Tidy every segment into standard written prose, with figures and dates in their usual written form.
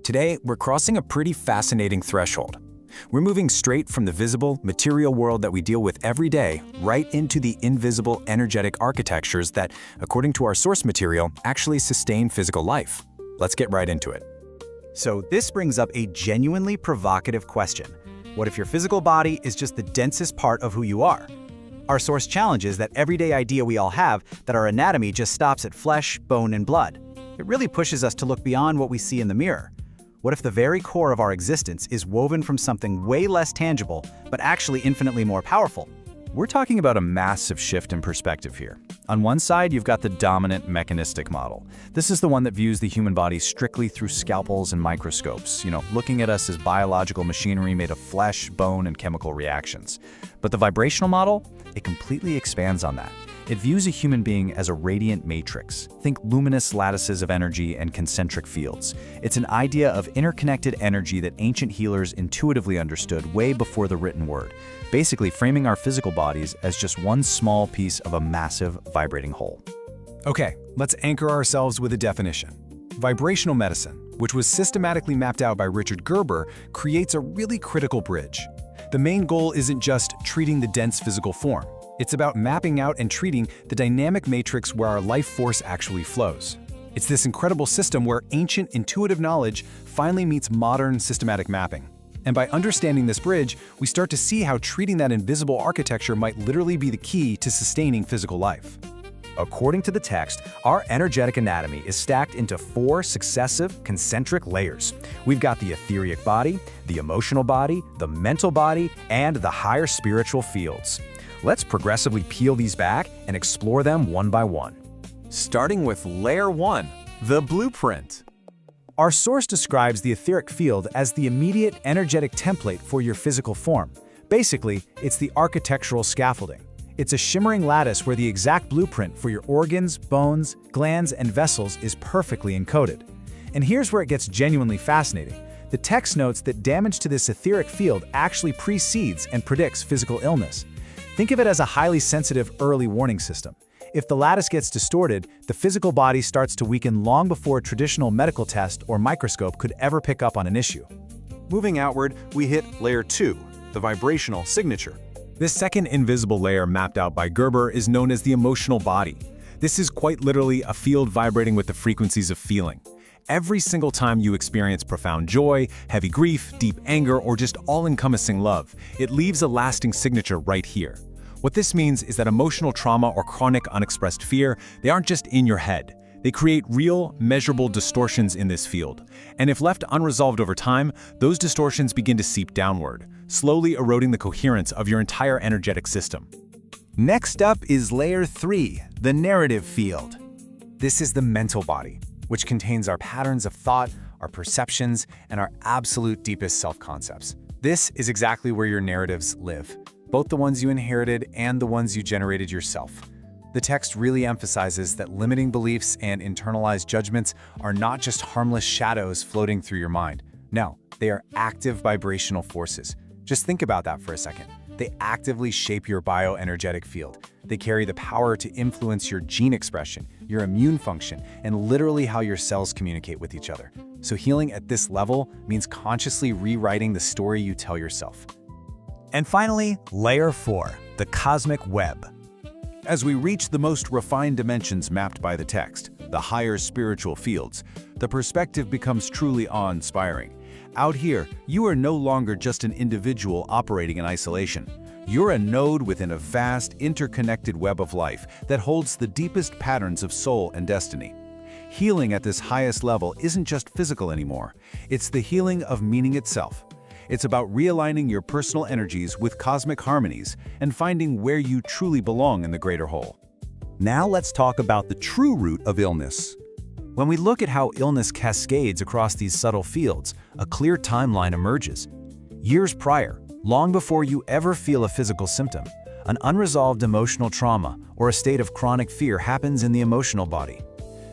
Today, we're crossing a pretty fascinating threshold. We're moving straight from the visible, material world that we deal with every day right into the invisible, energetic architectures that, according to our source material, actually sustain physical life. Let's get right into it. So this brings up a genuinely provocative question. What if your physical body is just the densest part of who you are? Our source challenges that everyday idea we all have that our anatomy just stops at flesh, bone, and blood. It really pushes us to look beyond what we see in the mirror. What if the very core of our existence is woven from something way less tangible, but actually infinitely more powerful? We're talking about a massive shift in perspective here. On one side, you've got the dominant mechanistic model. This is the one that views the human body strictly through scalpels and microscopes, looking at us as biological machinery made of flesh, bone, and chemical reactions. But the vibrational model, it completely expands on that. It views a human being as a radiant matrix. Think luminous lattices of energy and concentric fields. It's an idea of interconnected energy that ancient healers intuitively understood way before the written word, basically framing our physical bodies as just one small piece of a massive vibrating whole. Okay, let's anchor ourselves with a definition. Vibrational medicine, which was systematically mapped out by Richard Gerber, creates a really critical bridge. The main goal isn't just treating the dense physical form. It's about mapping out and treating the dynamic matrix where our life force actually flows. It's this incredible system where ancient intuitive knowledge finally meets modern systematic mapping. And by understanding this bridge, we start to see how treating that invisible architecture might literally be the key to sustaining physical life. According to the text, our energetic anatomy is stacked into 4 successive concentric layers. We've got the etheric body, the emotional body, the mental body, and the higher spiritual fields. Let's progressively peel these back and explore them one by one. Starting with Layer 1, the blueprint. Our source describes the etheric field as the immediate energetic template for your physical form. Basically, it's the architectural scaffolding. It's a shimmering lattice where the exact blueprint for your organs, bones, glands, and vessels is perfectly encoded. And here's where it gets genuinely fascinating. The text notes that damage to this etheric field actually precedes and predicts physical illness. Think of it as a highly sensitive early warning system. If the lattice gets distorted, the physical body starts to weaken long before a traditional medical test or microscope could ever pick up on an issue. Moving outward, we hit Layer 2, the vibrational signature. This second invisible layer mapped out by Gerber is known as the emotional body. This is quite literally a field vibrating with the frequencies of feeling. Every single time you experience profound joy, heavy grief, deep anger, or just all-encompassing love, it leaves a lasting signature right here. What this means is that emotional trauma or chronic unexpressed fear, they aren't just in your head. They create real, measurable distortions in this field. And if left unresolved over time, those distortions begin to seep downward, slowly eroding the coherence of your entire energetic system. Next up is Layer 3, the narrative field. This is the mental body, which contains our patterns of thought, our perceptions, and our absolute deepest self-concepts. This is exactly where your narratives live, both the ones you inherited and the ones you generated yourself. The text really emphasizes that limiting beliefs and internalized judgments are not just harmless shadows floating through your mind. No, they are active vibrational forces. Just think about that for a second. They actively shape your bioenergetic field. They carry the power to influence your gene expression, your immune function, and literally how your cells communicate with each other. So healing at this level means consciously rewriting the story you tell yourself. And finally, Layer 4, the cosmic web. As we reach the most refined dimensions mapped by the text, the higher spiritual fields, the perspective becomes truly awe-inspiring. Out here, you are no longer just an individual operating in isolation. You're a node within a vast, interconnected web of life that holds the deepest patterns of soul and destiny. Healing at this highest level isn't just physical anymore. It's the healing of meaning itself. It's about realigning your personal energies with cosmic harmonies and finding where you truly belong in the greater whole. Now let's talk about the true root of illness. When we look at how illness cascades across these subtle fields, a clear timeline emerges. Years prior, long before you ever feel a physical symptom, an unresolved emotional trauma or a state of chronic fear happens in the emotional body.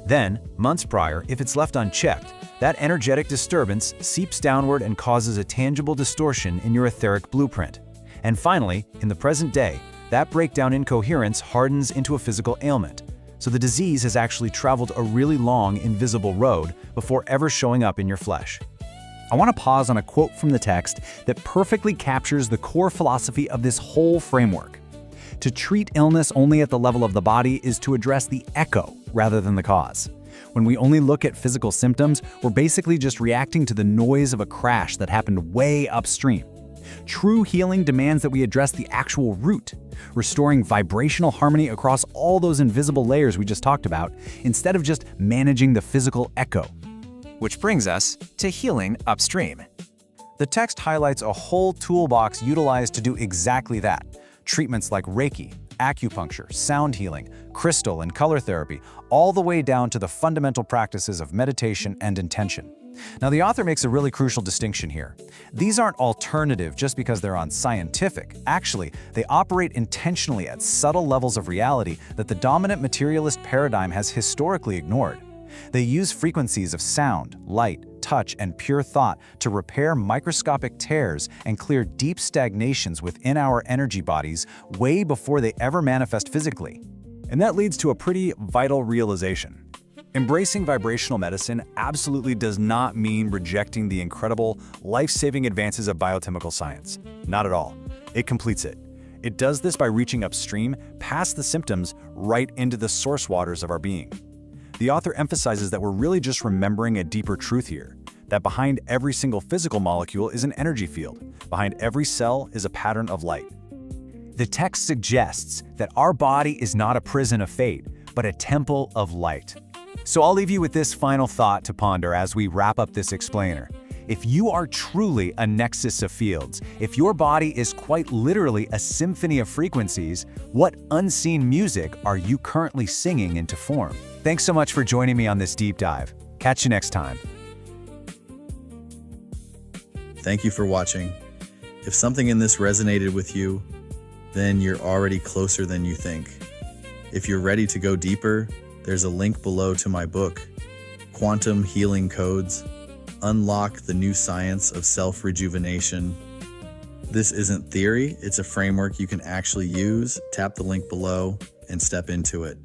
Then, months prior, if it's left unchecked, that energetic disturbance seeps downward and causes a tangible distortion in your etheric blueprint. And finally, in the present day, that breakdown in coherence hardens into a physical ailment. So the disease has actually traveled a really long, invisible road before ever showing up in your flesh. I want to pause on a quote from the text that perfectly captures the core philosophy of this whole framework. To treat illness only at the level of the body is to address the echo rather than the cause. When we only look at physical symptoms, we're basically just reacting to the noise of a crash that happened way upstream. True healing demands that we address the actual root, restoring vibrational harmony across all those invisible layers we just talked about, instead of just managing the physical echo. Which brings us to healing upstream. The text highlights a whole toolbox utilized to do exactly that. Treatments like Reiki, acupuncture, sound healing, crystal and color therapy, all the way down to the fundamental practices of meditation and intention. Now, the author makes a really crucial distinction here. These aren't alternative just because they're unscientific. Actually, they operate intentionally at subtle levels of reality that the dominant materialist paradigm has historically ignored. They use frequencies of sound, light, touch, and pure thought to repair microscopic tears and clear deep stagnations within our energy bodies way before they ever manifest physically. And that leads to a pretty vital realization. Embracing vibrational medicine absolutely does not mean rejecting the incredible, life-saving advances of biochemical science. Not at all. It completes it. It does this by reaching upstream, past the symptoms, right into the source waters of our being. The author emphasizes that we're really just remembering a deeper truth here, that behind every single physical molecule is an energy field. Behind every cell is a pattern of light. The text suggests that our body is not a prison of fate, but a temple of light. So I'll leave you with this final thought to ponder as we wrap up this explainer. If you are truly a nexus of fields, if your body is quite literally a symphony of frequencies, what unseen music are you currently singing into form? Thanks so much for joining me on this deep dive. Catch you next time. Thank you for watching. If something in this resonated with you, then you're already closer than you think. If you're ready to go deeper, there's a link below to my book, Quantum Healing Codes: Unlock the New Science of Self-Rejuvenation. This isn't theory, it's a framework you can actually use. Tap the link below and step into it.